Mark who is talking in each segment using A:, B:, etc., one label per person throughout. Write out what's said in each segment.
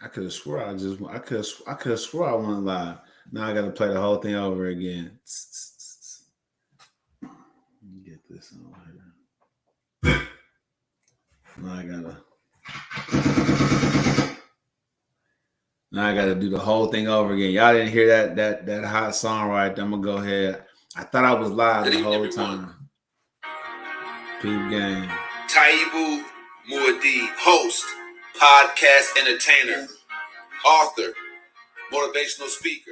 A: I could have swore I could have swore I went live. Now I got to play the whole thing over again. Let me get this on here. Now I gotta. Now I gotta do the whole thing over again. Y'all didn't hear that hot song right there. I'm gonna go ahead. I thought I was live the whole time. Peep game.
B: Taibu Muad'Dib, host, podcast entertainer, author, motivational speaker.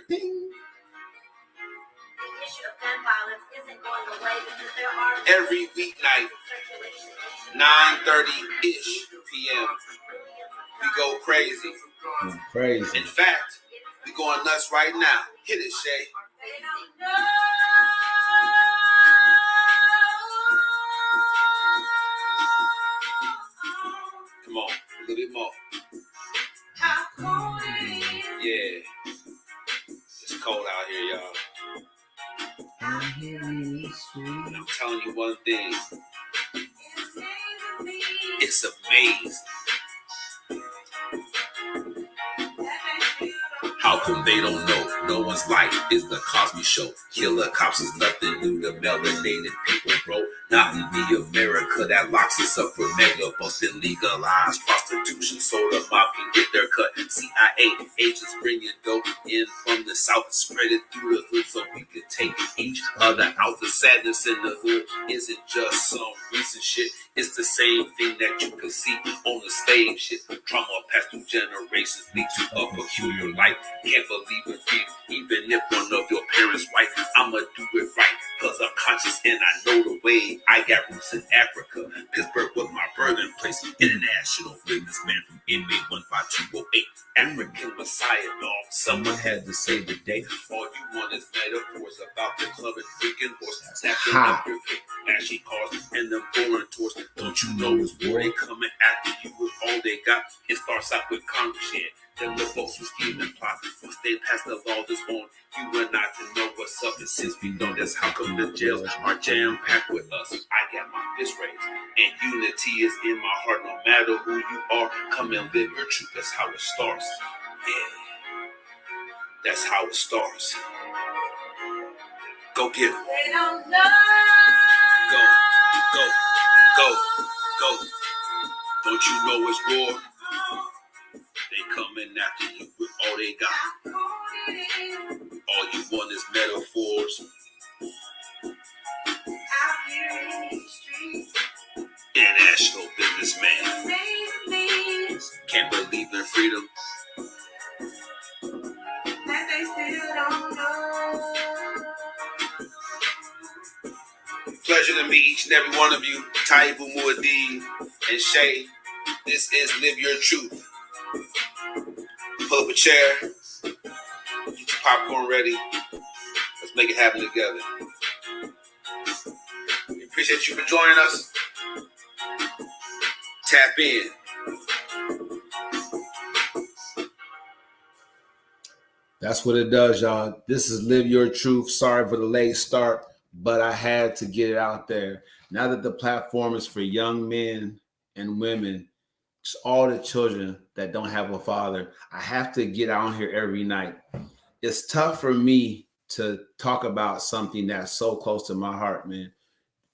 B: Every weeknight, 9:30-ish p.m. We go crazy.
A: Crazy.
B: In fact, we going nuts right now. Hit it, Shay. Come on, a little bit more. Yeah. It's cold out here, y'all. And I'm telling you one thing. It's amazing. How come they don't know? No one's life is the Cosby Show. Killer cops is nothing new to melanated people, bro. Not in the America that locks us up for mega busted, legalized prostitution, so the mob can get their cut. CIA agents bringing dope in from the south, spread it through the hood so we can take each other out. The sadness in the hood isn't just some recent shit. It's the same thing that you can see on the slave shit. Trauma passed through generations leads to a peculiar life. Can't believe it, even if one of your parents right. I'ma do it right, cause I'm conscious and I know the way. I got roots in Africa. Pittsburgh was my birthplace. International businessman from inmate 15208. African Messiah, dog. Someone had to save the day. All you want is metaphors about the club and freaking horse. Snapping up your cake, flashy cars, and them foreign tours. Don't you know it's war? They coming after you with all they got. It starts out with Congress, yeah. Then the folks who scheme and plot. Once they pass the law that's on you and I to know what's up. And since we know that's how come the jails are jam-packed with us. I got my fist raised. And unity is in my heart. No matter who you are, come and live your truth. That's how it starts. Yeah. That's how it starts. Go get it. They don't know. Go. Don't you know it's war? They coming after you with all they got. All you want is metaphors. International businessman. Can't believe in freedom. That they still don't know. Pleasure to meet each and every one of you. Taibu Muad'Dib and Shay. This is Live Your Truth. Pull up a chair. Get your popcorn ready. Let's make it happen together. We appreciate you for joining us. Tap in.
A: That's what it does, y'all. This is Live Your Truth. Sorry for the late start, but I had to get it out there. Now that the platform is for young men and women, just all the children that don't have a father, I have to get on here every night. It's tough for me to talk about something that's so close to my heart, man.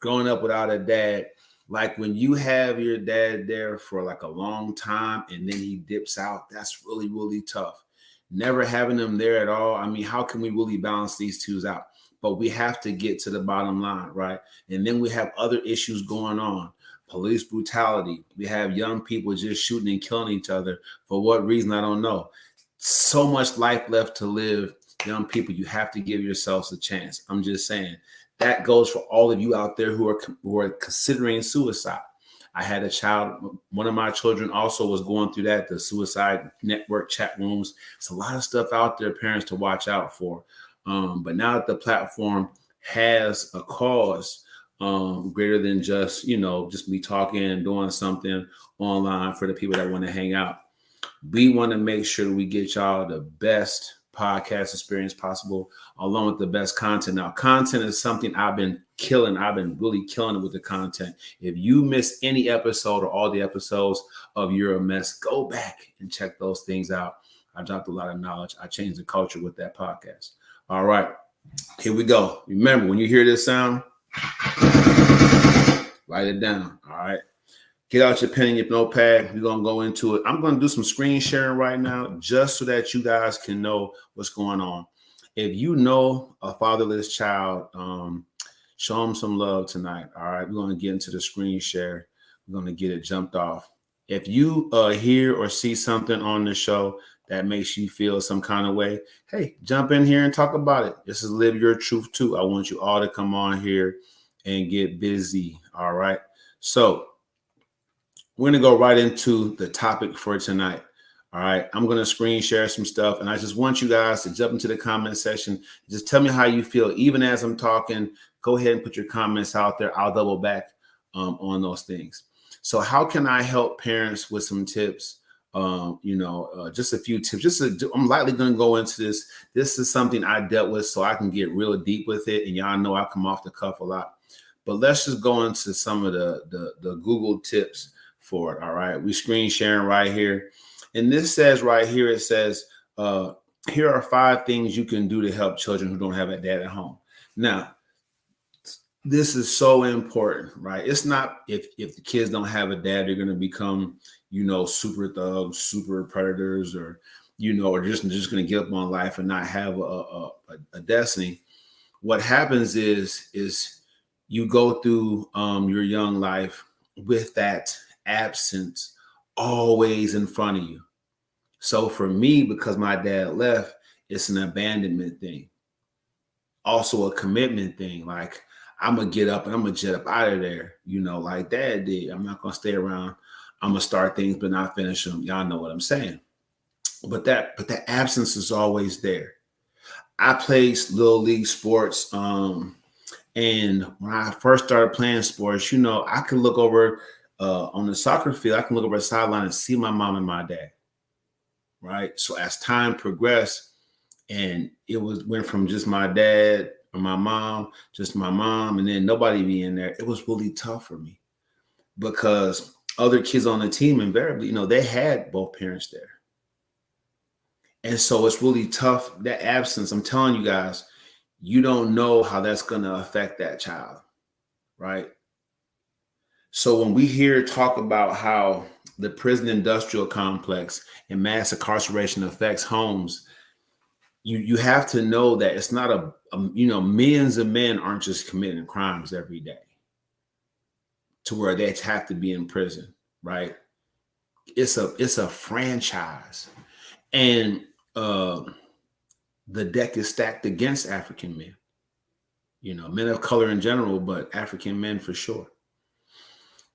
A: Growing up without a dad, like when you have your dad there for like a long time and then he dips out, that's really, really tough. Never having them there at all. I mean, how can we really balance these two out? But we have to get to the bottom line, right? And then we have other issues going on. Police brutality. We have young people just shooting and killing each other. For what reason, I don't know. So much life left to live. Young people, you have to give yourselves a chance. I'm just saying. That goes for all of you out there who are considering suicide. I had a child, one of my children also was going through that, the suicide network chat rooms. It's a lot of stuff out there, parents, to watch out for. But now that the platform has a cause, greater than just me talking and doing something online for the people that want to hang out. We want to make sure we get y'all the best podcast experience possible, along with the best content. Now, content is something I've been killing. I've been really killing it with the content. If you miss any episode or all the episodes of You're a Mess, go back and check those things out. I dropped a lot of knowledge. I changed the culture with that podcast. All right, here we go. Remember, when you hear this sound, write it down. All right. Get out your pen and your notepad. We're going to go into it. I'm going to do some screen sharing right now just so that you guys can know what's going on. If you know a fatherless child, show them some love tonight. All right. We're going to get into the screen share. We're going to get it jumped off. If you hear or see something on the show that makes you feel some kind of way, hey, jump in here and talk about it. This is Live Your Truth Too. I want you all to come on here and get busy. All right. So we're going to go right into the topic for tonight. All right. I'm going to screen share some stuff. And I just want you guys to jump into the comment section. Just tell me how you feel. Even as I'm talking, go ahead and put your comments out there. I'll double back on those things. So how can I help parents with some tips? Just a few tips. I'm lightly going to go into this. This is something I dealt with so I can get real deep with it. And y'all know I come off the cuff a lot. But let's just go into some of the Google tips for it. All right. We screen sharing right here. And this says right here, it says, here are 5 things you can do to help children who don't have a dad at home. Now, this is so important, right? It's not if the kids don't have a dad, they're going to become, super thugs, super predators, or, or just going to give up on life and not have a destiny. What happens is you go through your young life with that absence always in front of you. So for me, because my dad left, it's an abandonment thing. Also a commitment thing. Like, I'm going to get up and I'm going to jet up out of there, like Dad did. I'm not going to stay around. I'm going to start things, but not finish them. Y'all know what I'm saying. But that absence is always there. I played little league sports. And when I first started playing sports, I could look over on the soccer field. I can look over the sideline and see my mom and my dad. Right. So as time progressed, and it went from just my dad or my mom, just my mom, and then nobody being there. It was really tough for me because other kids on the team invariably, they had both parents there. And so it's really tough, that absence. I'm telling you guys, you don't know how that's going to affect that child, right? So when we hear talk about how the prison industrial complex and mass incarceration affects homes, you have to know that it's not millions of men aren't just committing crimes every day to where they have to be in prison, right? It's a franchise, and the deck is stacked against African men, men of color in general, but African men for sure.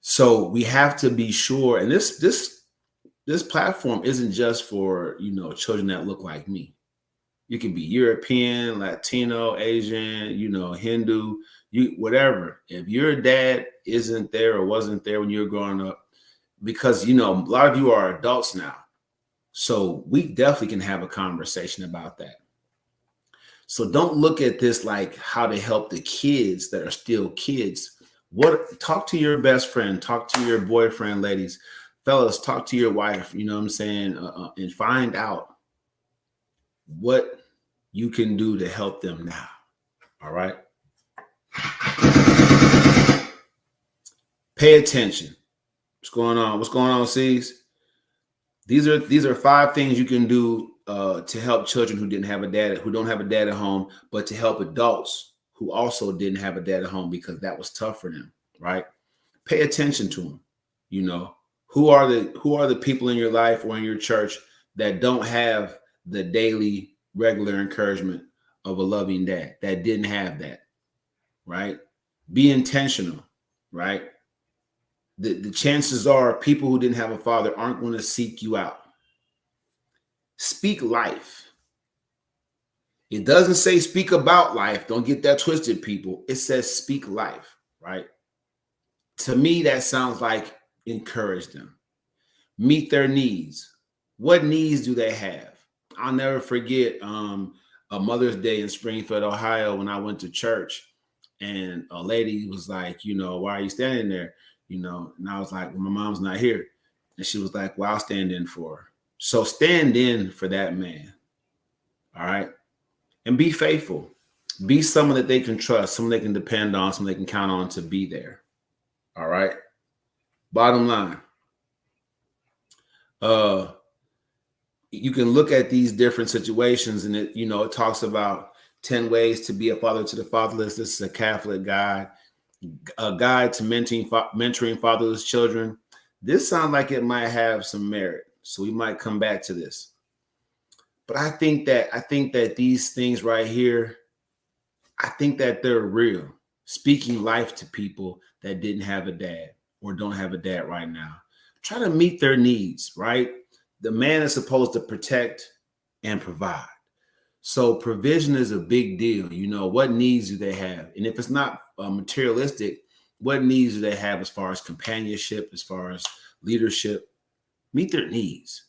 A: So we have to be sure, and this platform isn't just for children that look like me. You can be European, Latino, Asian, Hindu, whatever. If your dad isn't there or wasn't there when you were growing up, because, a lot of you are adults now. So we definitely can have a conversation about that. So don't look at this like how to help the kids that are still kids. Talk to your best friend, talk to your boyfriend, ladies, fellas, talk to your wife, you know what I'm saying? And find out what you can do to help them now. All right. Pay attention. What's going on? What's going on, C's? These are 5 things you can do to help children who don't have a dad at home, but to help adults who also didn't have a dad at home because that was tough for them, right? Pay attention to them. Who are the people in your life or in your church that don't have the daily regular encouragement of a loving dad, that didn't have that, right? Be intentional, right? The chances are people who didn't have a father aren't going to seek you out. Speak life. It doesn't say speak about life. Don't get that twisted, people. It says speak life, right? To me, that sounds like encourage them. Meet their needs. What needs do they have? I'll never forget a Mother's Day in Springfield, Ohio, when I went to church, and a lady was like, why are you standing there? And I was like, well, my mom's not here, and she was like, well, I'll stand in for her. So stand in for that man, all right, and be faithful. Be someone that they can trust, someone they can depend on, someone they can count on to be there. All right. Bottom line, uh, you can look at these different situations, and it talks about 10 ways to be a father to the fatherless. This is a Catholic guide, a guide to mentoring fatherless children. This sounds like it might have some merit, so we might come back to this. But I think that these things right here, I think that they're real. Speaking life to people that didn't have a dad or don't have a dad right now. Try to meet their needs, right? The man is supposed to protect and provide. So provision is a big deal. What needs do they have? And if it's not materialistic, what needs do they have as far as companionship, as far as leadership? Meet their needs.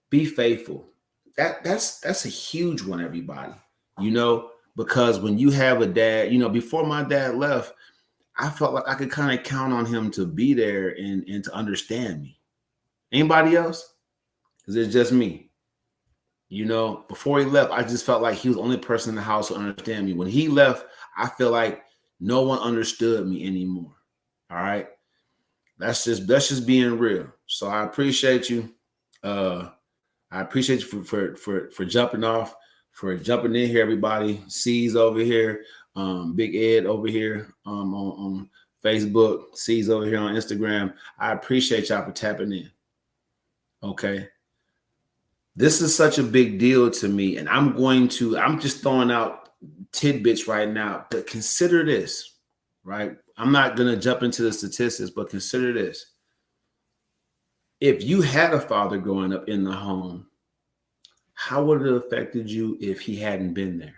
A: Be faithful. That's a huge one, everybody. Because when you have a dad, before my dad left, I felt like I could kind of count on him to be there and to understand me. Anybody else? Is it just me? Before he left, I just felt like he was the only person in the house who understand me. When he left, I feel like no one understood me anymore. All right. That's just being real. So I appreciate you. I appreciate you for jumping off, for jumping in here, everybody. C's over here, Big Ed over here on Facebook, C's over here on Instagram. I appreciate y'all for tapping in. Okay. This is such a big deal to me, and I'm just throwing out tidbits right now, but consider this, right? I'm not going to jump into the statistics, but consider this. If you had a father growing up in the home, how would it have affected you if he hadn't been there?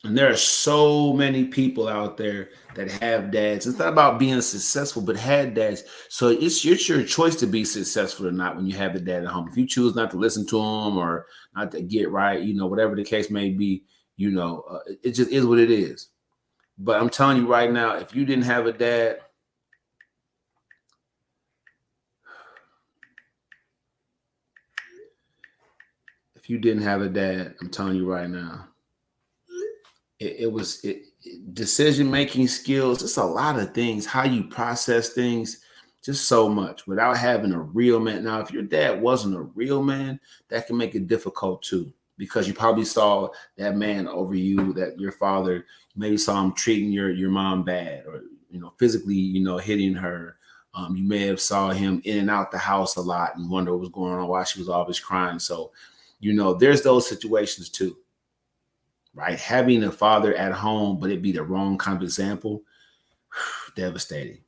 A: And there are so many people out there that have dads. It's not about being successful, but had dads. So it's your choice to be successful or not when you have the dad at home. If you choose not to listen to him or not to get right, whatever the case may be, it just is what it is. But I'm telling you right now, if you didn't have a dad, I'm telling you right now, decision making skills. It's a lot of things, how you process things, just so much without having a real man. Now, if your dad wasn't a real man, that can make it difficult too, because you probably saw that man over you, that your father maybe saw him treating your mom bad, or physically hitting her. You may have saw him in and out the house a lot and wonder what was going on, why she was always crying. So there's those situations too, right? Having a father at home, but it be the wrong kind of example, devastating.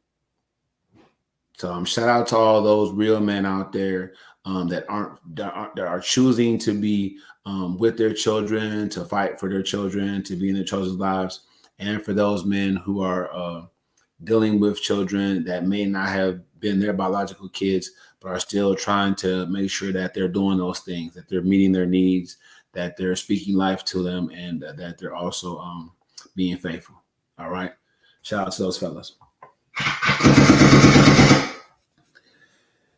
A: So shout out to all those real men out there that are choosing to be with their children, to fight for their children, to be in their children's lives, and for those men who are dealing with children that may not have been their biological kids, but are still trying to make sure that they're doing those things, that they're meeting their needs, that they're speaking life to them, and that they're also being faithful. All right. Shout out to those fellas.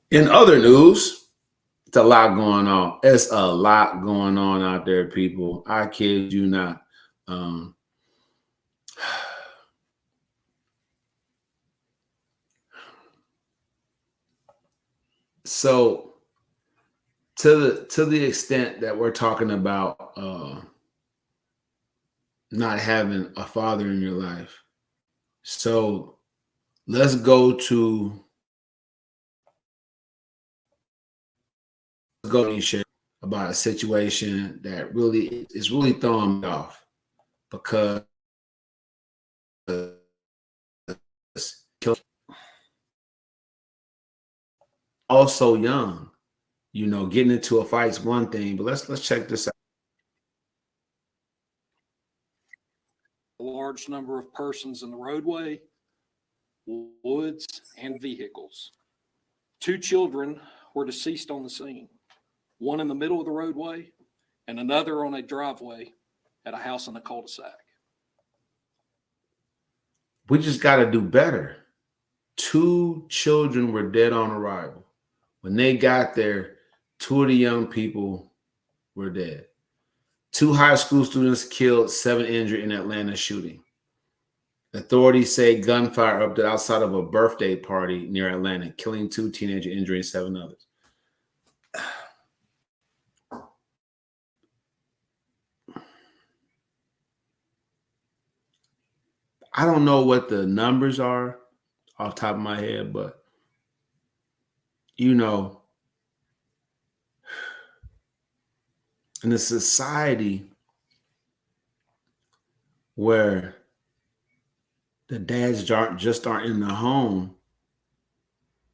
A: In other news, it's a lot going on. It's a lot going on out there, people. I kid you not. So to the extent that we're talking about not having a father in your life, so let's go and share about a situation that really is really throwing me off, because also young, getting into a fight's one thing, but let's check this out.
C: A large number of persons in the roadway, woods, and vehicles. 2 children were deceased on the scene. one in the middle of the roadway and another on a driveway at a house in a cul-de-sac.
A: We just got to do better. 2 children were dead on arrival. When they got there, 2 of the young people were dead. 2 high school students killed, 7 injured in Atlanta shooting. Authorities say gunfire erupted outside of a birthday party near Atlanta, killing 2 teenagers, injuring 7 others. I don't know what the numbers are off the top of my head, but in a society where the dads aren't in the home,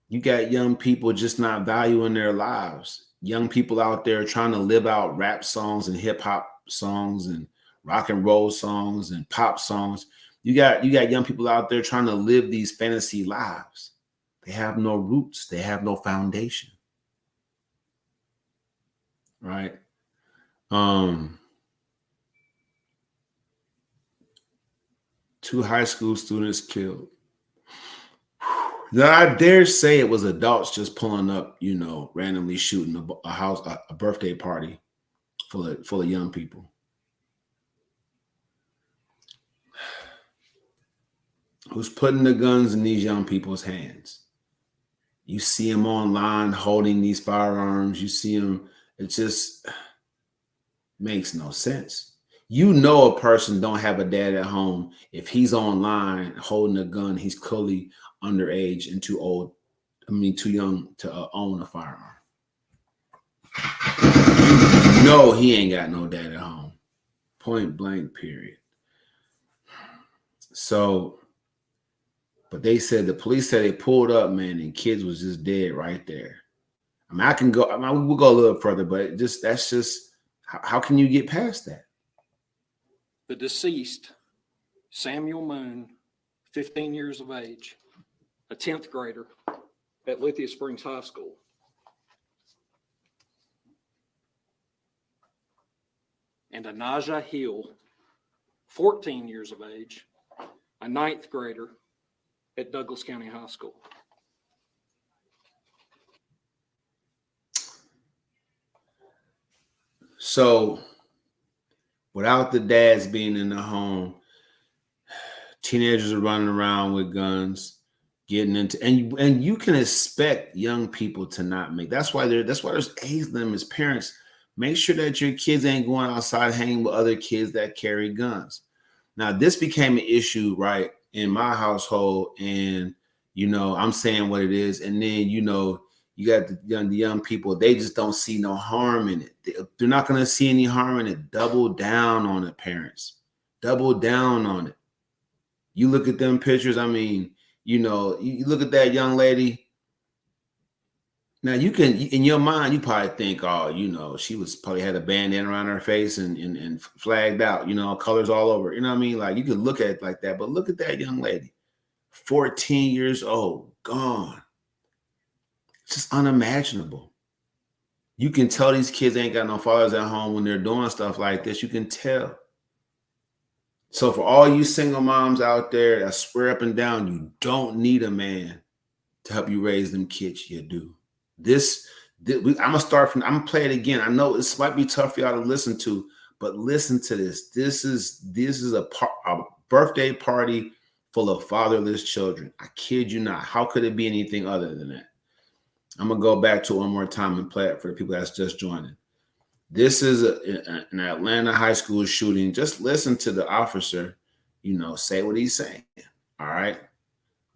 A: you got young people just not valuing their lives. Young people out there trying to live out rap songs and hip hop songs and rock and roll songs and pop songs. You got young people out there trying to live these fantasy lives. They have no roots. They have no foundation. Right? 2 high school students killed. Now, I dare say it was adults just pulling up, randomly shooting a house, a birthday party full of young people. Who's putting the guns in these young people's hands? You see them online holding these firearms. You see them. It just makes no sense. A person don't have a dad at home if he's online holding a gun. He's clearly underage and too young to own a firearm. He ain't got no dad at home. Point blank, period. So, but the police said they pulled up, man, and kids was just dead right there. We'll go a little further, but that's just how can you get past that?
C: The deceased, Samuel Moon, 15 years of age, a 10th grader at Lithia Springs High School. And Anaja Hill, 14 years of age, a 9th grader at Douglas County High School.
A: So, without the dads being in the home, teenagers are running around with guns, getting into, and you can expect young people to not make. That's why there's age limits. Parents, make sure that your kids ain't going outside hanging with other kids that carry guns. Now, this became an issue, right, in my household, and I'm saying what it is, and then you got the young people. They just don't see no harm in it. They're not going to see any harm in it. Double down on it, parents. Double down on it. You look at them pictures. You look at that young lady. Now you can, in your mind, you probably think, oh, she was probably had a bandana around her face and flagged out, colors all over. You know what I mean? Like you could look at it like that, but look at that young lady, 14 years old, gone. It's just unimaginable. You can tell these kids ain't got no fathers at home when they're doing stuff like this. You can tell. So for all you single moms out there, I swear up and down, you don't need a man to help you raise them kids. You do. I'm gonna play it again. I know this might be tough for y'all to listen to, but listen to this. This is a birthday party full of fatherless children. I kid you not. How could it be anything other than that? I'm gonna go back to it one more time and play it for the people that's just joining. This is an Atlanta high school shooting. Just listen to the officer, say what he's saying. All right,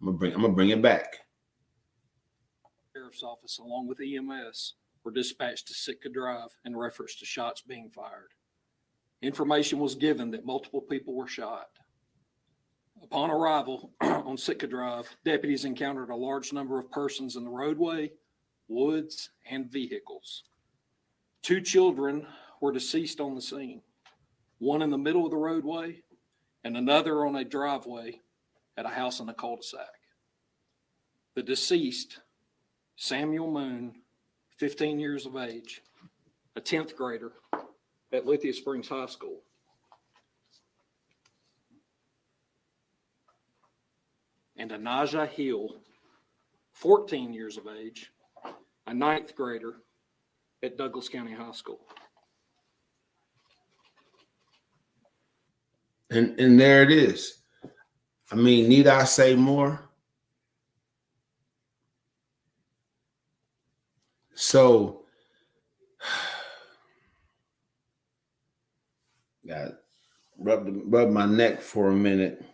A: I'm gonna bring it back.
C: Sheriff's office, along with EMS, were dispatched to Sitka Drive in reference to shots being fired. Information was given that multiple people were shot. Upon arrival on Sitka Drive, deputies encountered a large number of persons in the roadway, woods, and vehicles. 2 children were deceased on the scene, one in the middle of the roadway and another on a driveway at a house in a cul-de-sac. The deceased, Samuel Moon, 15 years of age, a 10th grader at Lithia Springs High School. And Anaja Hill, 14 years of age, a 9th grader at Douglas County High School.
A: And there it is. I mean, need I say more? So, got rub my neck for a minute.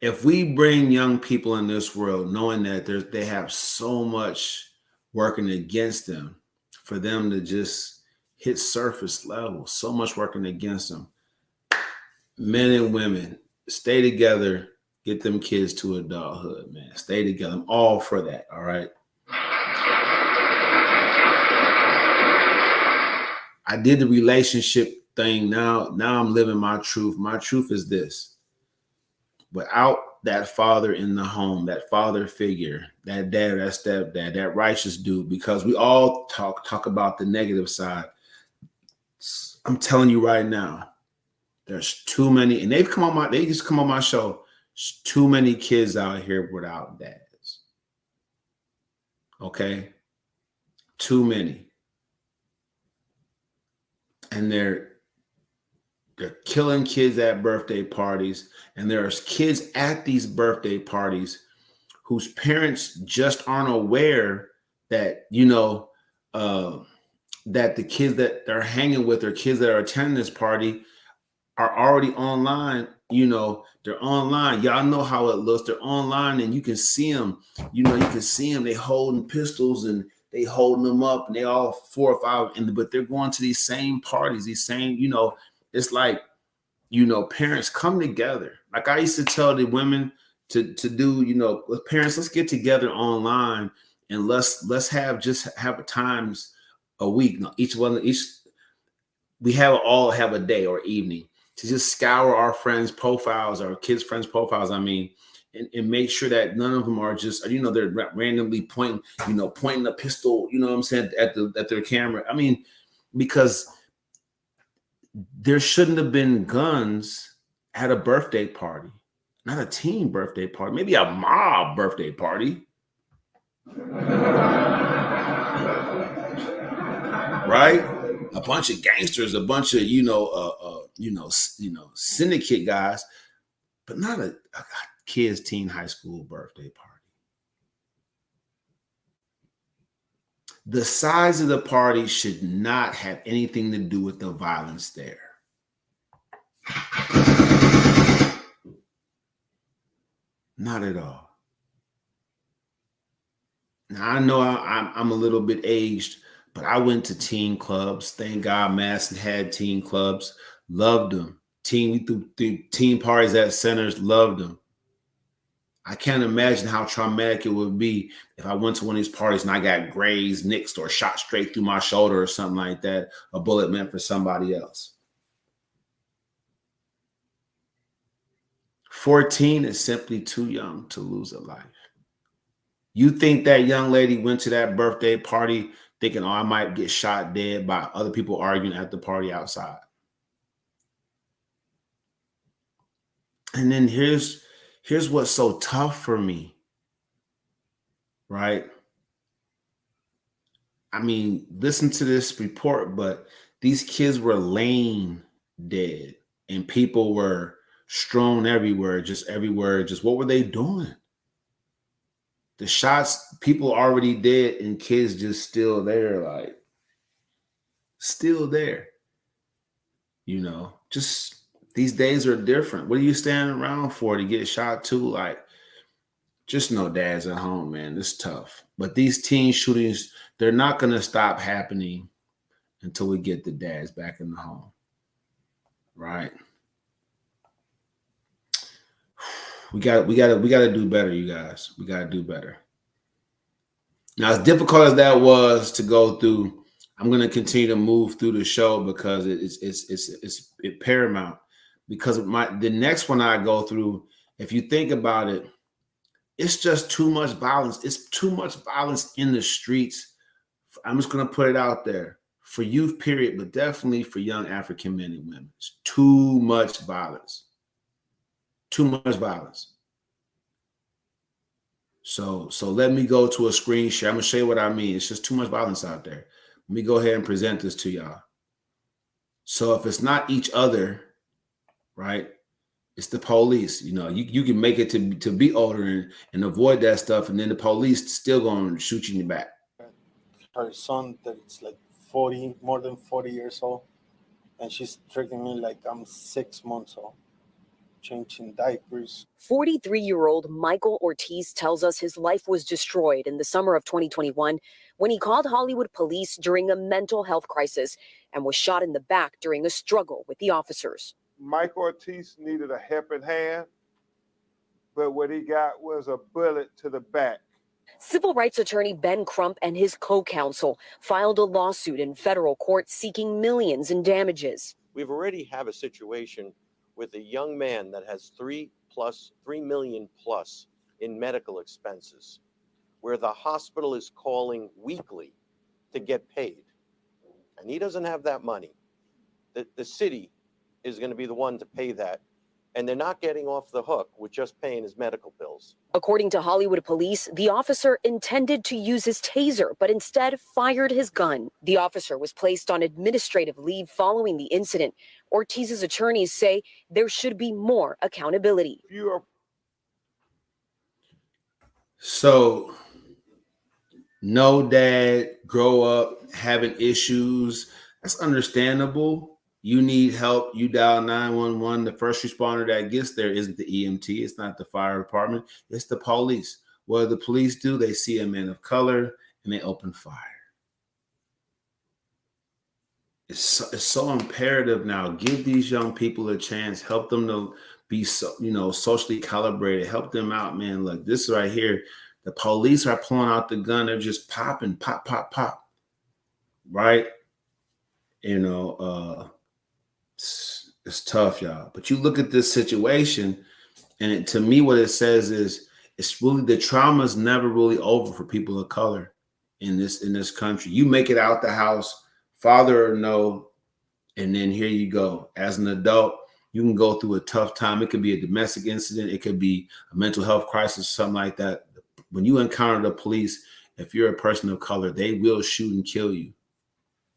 A: If we bring young people in this world knowing that they have so much working against them, for them to just hit surface level, so much working against them. Men and women, stay together, get them kids to adulthood, man. Stay together. I'm all for that, all right? I did the relationship thing. Now I'm living my truth. My truth is this. Without that father in the home, that father figure, that dad, that stepdad, that righteous dude, because we all talk about the negative side. I'm telling you right now, there's too many, and they just come on my show. There's too many kids out here without dads. Okay? Too many. And they're killing kids at birthday parties. And there's kids at these birthday parties whose parents just aren't aware that, that the kids that they're hanging with or kids that are attending this party are already online. They're online. Y'all know how it looks. They're online and you can see them. You can see them. They holding pistols and they holding them up and they all 4 or 5. But they're going to these same parties, these same, it's like, parents come together. Like I used to tell the women to do, with parents, let's get together online and let's have a times a week. No, we all have a day or evening to just scour our friends' profiles, our kids' friends' profiles, and make sure that none of them are just, they're randomly pointing a pistol, what I'm saying, at their camera. Because there shouldn't have been guns at a birthday party, not a teen birthday party, maybe a mob birthday party. Right? A bunch of gangsters, a bunch of syndicate guys, but not a kid's teen high school birthday party. The size of the party should not have anything to do with the violence there. Not at all. Now I know I'm a little bit aged, but I went to teen clubs. Thank God Madison had teen clubs. Loved them. We threw teen parties at centers. Loved them. I can't imagine how traumatic it would be if I went to one of these parties and I got grazed, nicked, or shot straight through my shoulder or something like that. A bullet meant for somebody else. 14 is simply too young to lose a life. You think that young lady went to that birthday party thinking, I might get shot dead by other people arguing at the party outside. And then here's what's so tough for me, right? Listen to this report, but these kids were laying dead and people were strewn everywhere. Just what were they doing? The shots, people already dead and kids just still there, like still there. Just these days are different. What are you standing around for to get shot too? Like, just no dads at home, man. It's tough. But these teen shootings, they're not going to stop happening until we get the dads back in the home. Right? We got to do better, you guys. We got to do better. Now, as difficult as that was to go through, I'm going to continue to move through the show because it's paramount. Because the next one I go through, if you think about it, It's just too much violence. It's too much violence in the streets. I'm just gonna put it out there for youth, period, but definitely for young African men and women. It's too much violence. Too much violence. So let me go to a screen share. I'm gonna show you what I mean. It's just too much violence out there. Let me go ahead and present this to y'all. So if it's not each other, right? It's the police. You know, you can make it to be older and avoid that stuff, and then the police still gonna shoot you in the back.
D: Her son that it's like 40, more than 40 years old, and she's treating me like I'm 6 months old, changing diapers.
E: 43-year-old Michael Ortiz tells us his life was destroyed in the summer of 2021 when he called Hollywood police during a mental health crisis and was shot in the back during a struggle with the officers.
F: Michael Ortiz needed a helping hand, but what he got was a bullet to the back.
E: Civil rights attorney Ben Crump and his co-counsel filed a lawsuit in federal court seeking millions in damages.
G: We've already have a situation with a young man that has 3 million plus in medical expenses, where the hospital is calling weekly to get paid. And he doesn't have that money. The city is going to be the one to pay that. And they're not getting off the hook with just paying his medical bills.
E: According to Hollywood police, the officer intended to use his taser, but instead fired his gun. The officer was placed on administrative leave following the incident. Ortiz's attorneys say there should be more accountability.
A: So, no dad, grow up having issues. That's understandable. You need help, you dial 911. The first responder that gets there isn't the EMT. It's not the fire department. It's the police. What do the police do? They see a man of color and they open fire. It's so imperative now. Give these young people a chance. Help them to be socially calibrated. Help them out, man. Look, this right here, the police are pulling out the gun. They're just popping, pop, pop, pop. Right? It's tough, y'all. But you look at this situation, and to me, what it says is it's really the trauma is never really over for people of color in this country. You make it out the house, father or no, and then here you go. As an adult, you can go through a tough time. It could be a domestic incident. It could be a mental health crisis, something like that. When you encounter the police, if you're a person of color, they will shoot and kill you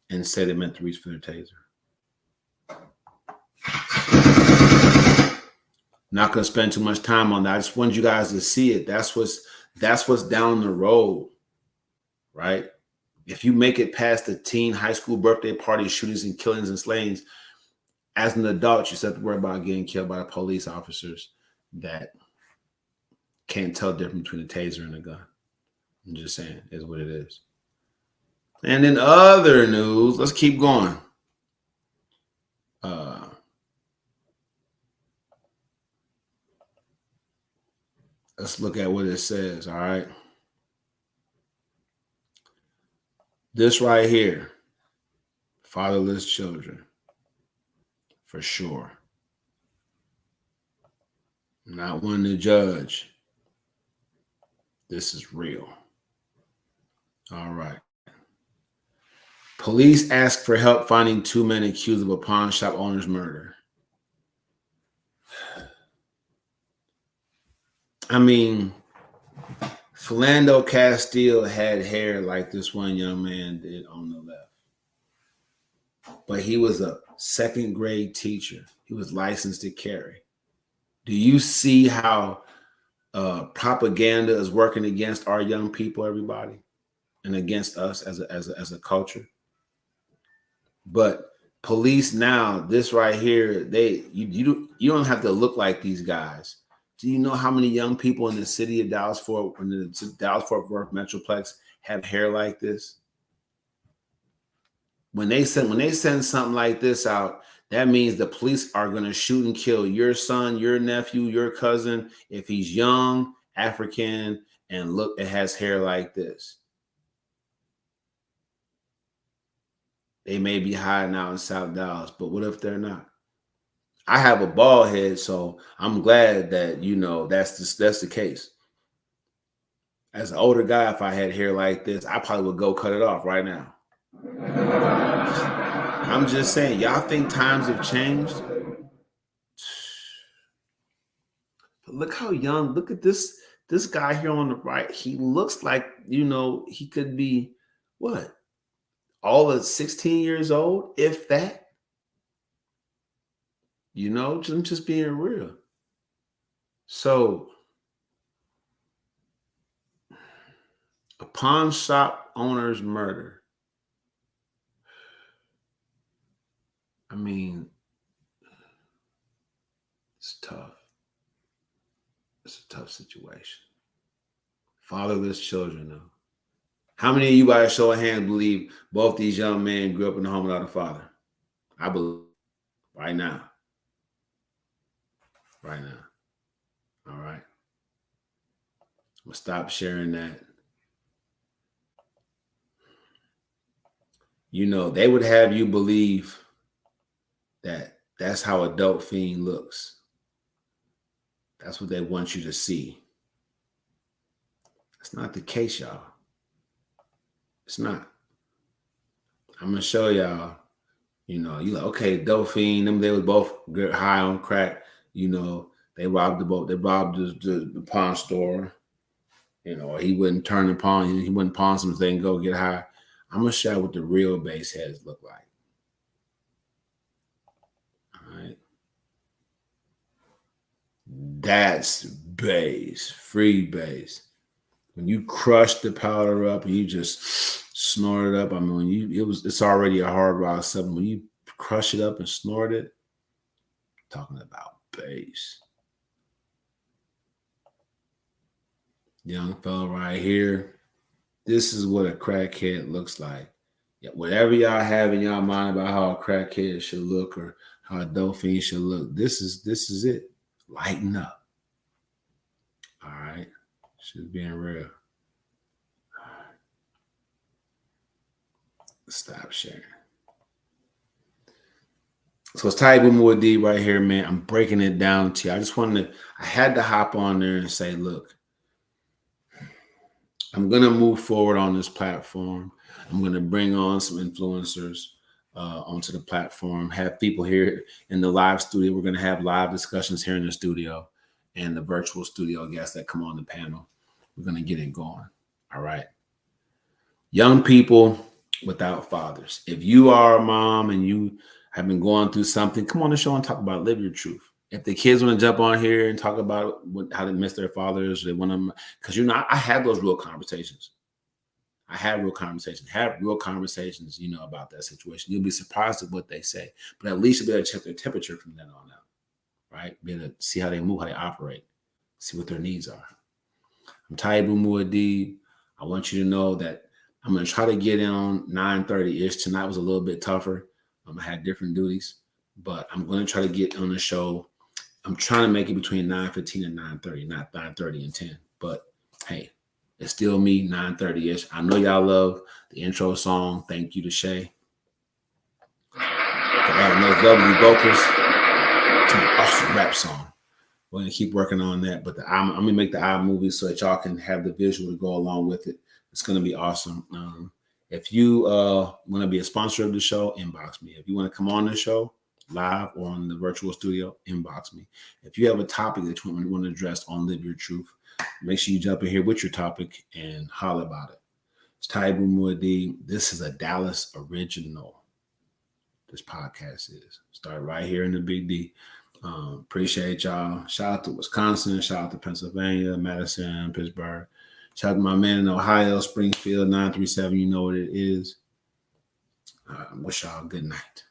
A: and say they meant to reach for their taser. Not going to spend too much time on that. I just want you guys to see it. That's what's down the road, right? If you make it past the teen high school birthday party shootings and killings and slayings, as an adult, you still have to worry about getting killed by police officers that can't tell the difference between a taser and a gun. I'm just saying, is what it is. And in other news, let's keep going. Let's look at what it says, all right? This right here, fatherless children, for sure. I'm not one to judge. This is real. All right. Police ask for help finding 2 men accused of a pawn shop owner's murder. I mean, Philando Castile had hair like this one young man did on the left. But he was a second grade teacher. He was licensed to carry. Do you see how propaganda is working against our young people, everybody, and against us as a culture? But police now, this right here, you don't have to look like these guys. Do you know how many young people in the city of Dallas-Fort Worth Metroplex have hair like this? When they send something like this out, that means the police are going to shoot and kill your son, your nephew, your cousin if he's young, African, and look, it has hair like this. They may be hiding out in South Dallas, but what if they're not? I have a bald head, so I'm glad that that's the case. As an older guy, if I had hair like this, I probably would go cut it off right now. I'm just saying, y'all think times have changed? Look how young. Look at this guy here on the right. He looks like, he could be what? All of 16 years old, if that. I'm just being real. So, a pawn shop owner's murder. I mean, it's tough. It's a tough situation. Fatherless children, though. How many of you, by a show of hands, believe both these young men grew up in a home without a father? I believe. Right now. Right now. All right. I'm going to stop sharing that. They would have you believe that that's how a dope fiend looks. That's what they want you to see. That's not the case, y'all. It's not. I'm going to show y'all, you like, okay, dope fiend, they was both high on crack. They robbed the boat. They robbed the pawn store. He wouldn't turn the pawn. He wouldn't pawn some thing, go get high. I'm going to show you what the real base heads look like. All right. That's base, free base. When you crush the powder up and you just snort it up, I mean, it's already a hard rock something. When you crush it up and snort it, talking about base. Young fella right here. This is what a crackhead looks like. Yeah, whatever y'all have in y'all mind about how a crackhead should look or how a dope fiend should look, this is it. Lighten up. All right. Just being real. Stop sharing. So it's Taibu Muad'Dib right here, man. I'm breaking it down to you. I had to hop on there and say, look, I'm going to move forward on this platform. I'm going to bring on some influencers onto the platform, have people here in the live studio. We're going to have live discussions here in the studio and the virtual studio guests that come on the panel. We're going to get it going. All right. Young people without fathers. If you are a mom and you have been going through something, come on the show and talk about Live Your Truth. If the kids want to jump on here and talk about how they miss their fathers, they want them, because I had those real conversations. Have real conversations, about that situation. You'll be surprised at what they say, but at least you'll be able to check their temperature from then on out, right? Be able to see how they move, how they operate, see what their needs are. I'm Taibu Muad'Dib. I want you to know that I'm going to try to get in on 9:30-ish. Tonight was a little bit tougher. I had different duties, but I'm going to try to get on the show. I'm trying to make it between 9:15 and 9:30, not 9:30 and 10. But hey, it's still me, 9:30-ish. I know y'all love the intro song. Thank you to Shay for adding those lovely vocals to an awesome rap song. We're going to keep working on that. But I'm going to make the iMovie so that y'all can have the visual to go along with it. It's going to be awesome. If you want to be a sponsor of the show, inbox me. If you want to come on the show live or on the virtual studio, inbox me. If you have a topic that you want to address on Live Your Truth, make sure you jump in here with your topic and holler about it. It's Taibu Muad'Dib. This is a Dallas original. This podcast is. Start right here in the Big D. Appreciate y'all. Shout out to Wisconsin. Shout out to Pennsylvania, Madison, Pittsburgh. Shout out to my man in Ohio, Springfield, 937. You know what it is. Wish y'all a good night.